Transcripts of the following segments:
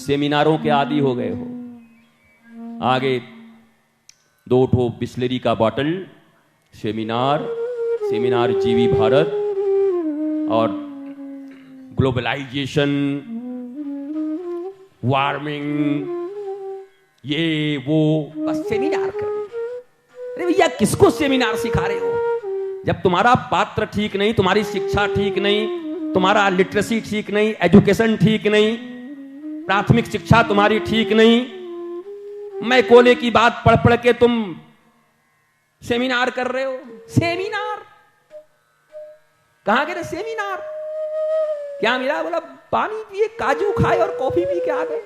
सेमिनारों के आदी हो गए हो। आगे 2 ठो बिस्लेरी का बॉटल, सेमिनार, सेमिनार जीवी भारत और ग्लोबलाइजेशन, वार्मिंग, ये वो, बस सेमिनार कर। अरे भैया किसको सेमिनार सिखा रहे हो? जब तुम्हारा पात्र ठीक नहीं, तुम्हारी शिक्षा ठीक नहीं, तुम्हारा लिटरेसी ठीक नहीं, एजुकेशन ठीक नहीं, प्राथमिक शिक्षा तुम्हारी ठीक नहीं, मैं कोले की बात पढ़ पढ़ के तुम सेमिनार कर रहे हो। सेमिनार कहां गए? सेमिनार क्या मिला? बोला पानी पिए, काजू खाए और कॉफी पी के आ गए।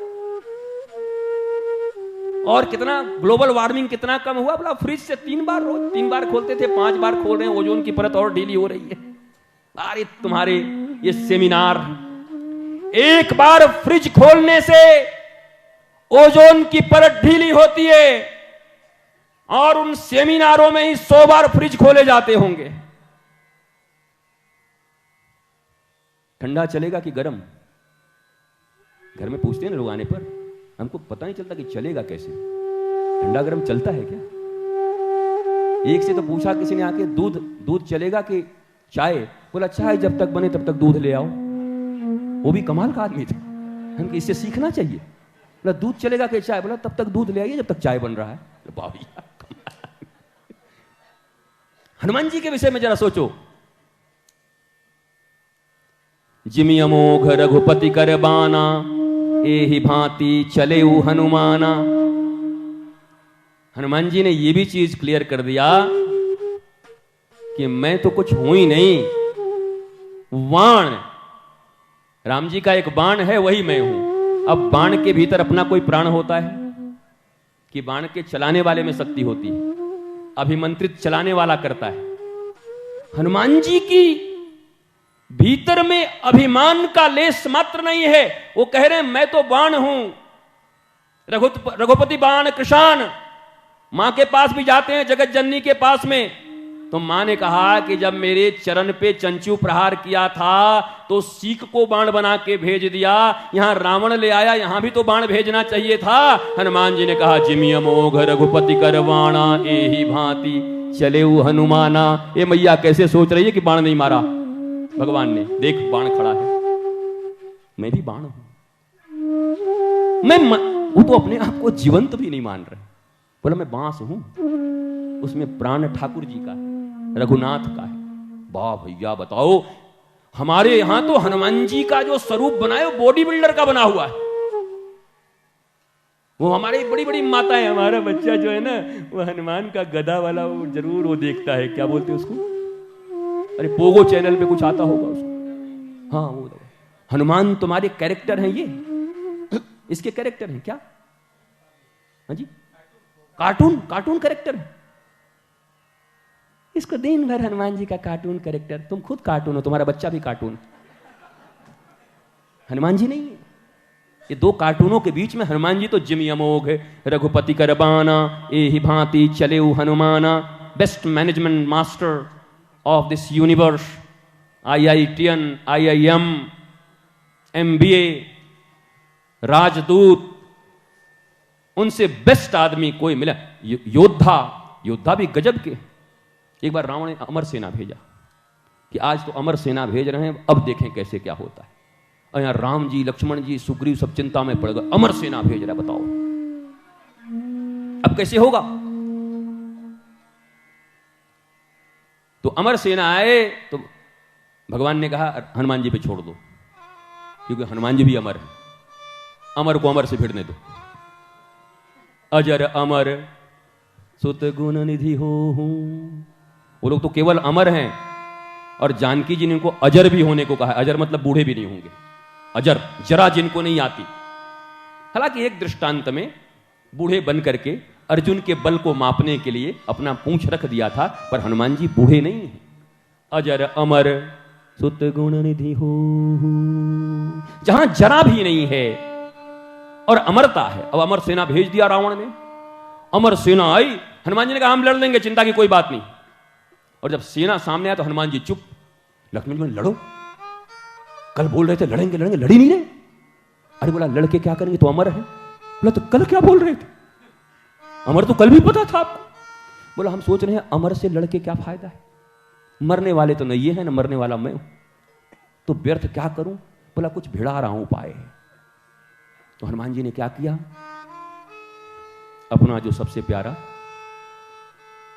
और कितना ग्लोबल वार्मिंग कितना कम हुआ? बोला फ्रिज से 3 बार, रोज 3 बार खोलते थे, 5 बार खोल रहे हैं, ओजोन की परत और ढीली हो रही है। अरे तुम्हारे ये सेमिनार, एक बार फ्रिज खोलने से ओजोन की परत ढीली होती है और उन सेमिनारों में ही 100 बार फ्रिज खोले जाते होंगे। ठंडा चलेगा कि गर्म? घर में पूछते हैं ना लोग आने पर, हमको पता नहीं चलता कि चलेगा कैसे, ठंडा गर्म चलता है क्या? एक से तो पूछा किसी ने आके, दूध चलेगा कि चाय? बोला चाय जब तक बने तब तक दूध ले आओ। वो भी कमाल का आदमी था, हमको इससे सीखना चाहिए। बोला दूध चलेगा कि चाय? बोला तब तक दूध ले आइए जब तक चाय बन रहा है। हनुमान जी के विषय में जरा सोचो। जिमि अमोघ रघुपति कर बाना, एहि भांति चले हनुमाना। हनुमान जी ने यह भी चीज क्लियर कर दिया कि मैं तो कुछ हूं ही नहीं, बाण, राम जी का एक बाण है, वही मैं हूं। अब बाण के भीतर अपना कोई प्राण होता है कि बाण के चलाने वाले में शक्ति होती है? अभिमंत्रित चलाने वाला करता है। हनुमान जी की भीतर में अभिमान का लेश मात्र नहीं है। वो कह रहे हैं मैं तो बाण हूं, रघुपति बाण कृशान। मां के पास भी जाते हैं, जगत जननी के पास में, तो मां ने कहा कि जब मेरे चरण पे चंचू प्रहार किया था तो सीख को बाण बना के भेज दिया, यहां रावण ले आया, यहां भी तो बाण भेजना चाहिए था। हनुमान जी ने कहा जिमि अमोघ रघुपति कर बाणा, एहि भांति चले हनुमाना। ये मैया कैसे सोच रही है कि बाण नहीं मारा भगवान ने? देख बाण खड़ा है, मैं भी बाण हूं। वो तो अपने आप को जीवंत भी नहीं मान रहे। बोला मैं बांस हूं, उसमें प्राण ठाकुर जी का है, रघुनाथ का है। वाह भैया बताओ, हमारे यहां तो हनुमान जी का जो स्वरूप बना है वो बॉडी बिल्डर का बना हुआ है। वो हमारी बड़ी बड़ी माताएं, हमारा बच्चा जो है ना वो हनुमान का गदा वाला वो जरूर वो देखता है, क्या बोलते हैं उसको, अरे पोगो चैनल पे कुछ आता होगा उसको। हाँ वो हनुमान तुम्हारे कैरेक्टर हैं, ये इसके कैरेक्टर हैं क्या? हाँ जी, कार्टून कैरेक्टर है। इसको दिन भर हनुमान जी का कार्टून कैरेक्टर। तुम खुद कार्टून हो, तुम्हारा बच्चा भी कार्टून, हनुमान जी नहीं है। ये 2 कार्टूनों के बीच में हनुमान जी तो जिमि अमोघ रघुपति कर बाना, एहि भांति चले हनुमाना। Best management master of this universe, IITian, IIM, MBA, राजदूत, उनसे बेस्ट आदमी कोई मिला? योद्धा भी गजब के। एक बार रावण ने अमर सेना भेजा कि आज तो अमर सेना भेज रहे हैं, अब देखें कैसे क्या होता है। और यहां राम जी, लक्ष्मण जी, सुग्रीव सब चिंता में पड़ गए, अमर सेना भेज रहा है, बताओ अब कैसे होगा? तो अमर सेना आए तो भगवान ने कहा हनुमान जी पे छोड़ दो, क्योंकि हनुमान जी भी अमर है, अमर को अमर से भिड़ने दो। अजर अमर सुत गुण निधि हो। वो लोग तो केवल अमर हैं, और जानकी जी ने उनको अजर भी होने को कहा। अजर मतलब बूढ़े भी नहीं होंगे, अजर जरा जिनको नहीं आती। हालांकि एक दृष्टांत में बूढ़े बन करके अर्जुन के बल को मापने के लिए अपना पूंछ रख दिया था, पर हनुमान जी बूढ़े नहीं हैं। अजर अमर सुत गुण निधि हो, जहां जरा भी नहीं है और अमरता है। अब अमर सेना भेज दिया रावण ने, अमर सेना आई। हनुमान जी ने कहा हम लड़ लेंगे, चिंता की कोई बात नहीं। और जब सेना सामने आया तो हनुमान जी चुप। लक्ष्मण जी लड़ो, कल बोल रहे थे लड़ेंगे लड़ेंगे, लड़ी नहीं रहे। अरे बोला लड़के क्या करेंगे, तो अमर है। बोला तो कल क्या बोल रहे थे, अमर तो कल भी पता था आपको। बोला हम सोच रहे हैं अमर से लड़के क्या फायदा है, मरने वाले तो नहीं है ना, मरने वाला मैं हूं, तो व्यर्थ क्या करूं। बोला कुछ भिड़ा रहा हूं उपाय। तो हनुमान जी ने क्या किया, अपना जो सबसे प्यारा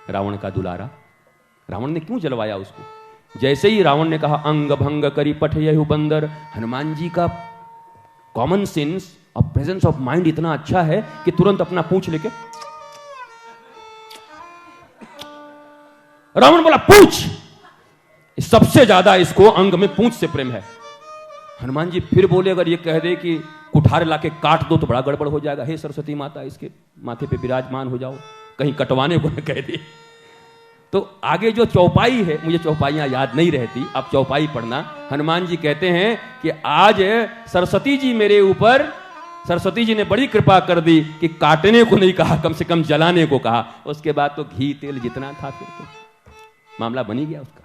रावण का दुलारा, रावण ने क्यों जलवाया उसको, जैसे ही रावण ने कहा अंग भंग करी पठ यहु बंदर, हनुमान जी का कॉमन सेंस और प्रेजेंस ऑफ माइंड इतना अच्छा है कि तुरंत अपना पूंछ लेके, रावण बोला पूंछ, सबसे ज्यादा इसको अंग में पूंछ से प्रेम है। हनुमान जी फिर बोले अगर ये कह दे कि कुठार लाके काट दो तो बड़ा गड़बड़ हो जाएगा, हे सरस्वती माता इसके माथे पे विराजमान हो जाओ, कहीं कटवाने को न कह दे। तो आगे जो चौपाई है, मुझे चौपाइयां याद नहीं रहती, आप चौपाई पढ़ना। हनुमान जी कहते हैं कि आज सरस्वती जी मेरे ऊपर, सरस्वती जी ने बड़ी कृपा कर दी कि काटने को नहीं कहा, कम से कम जलाने को कहा। उसके बाद तो घी तेल जितना था फिर तो मामला बन ही गया उसका।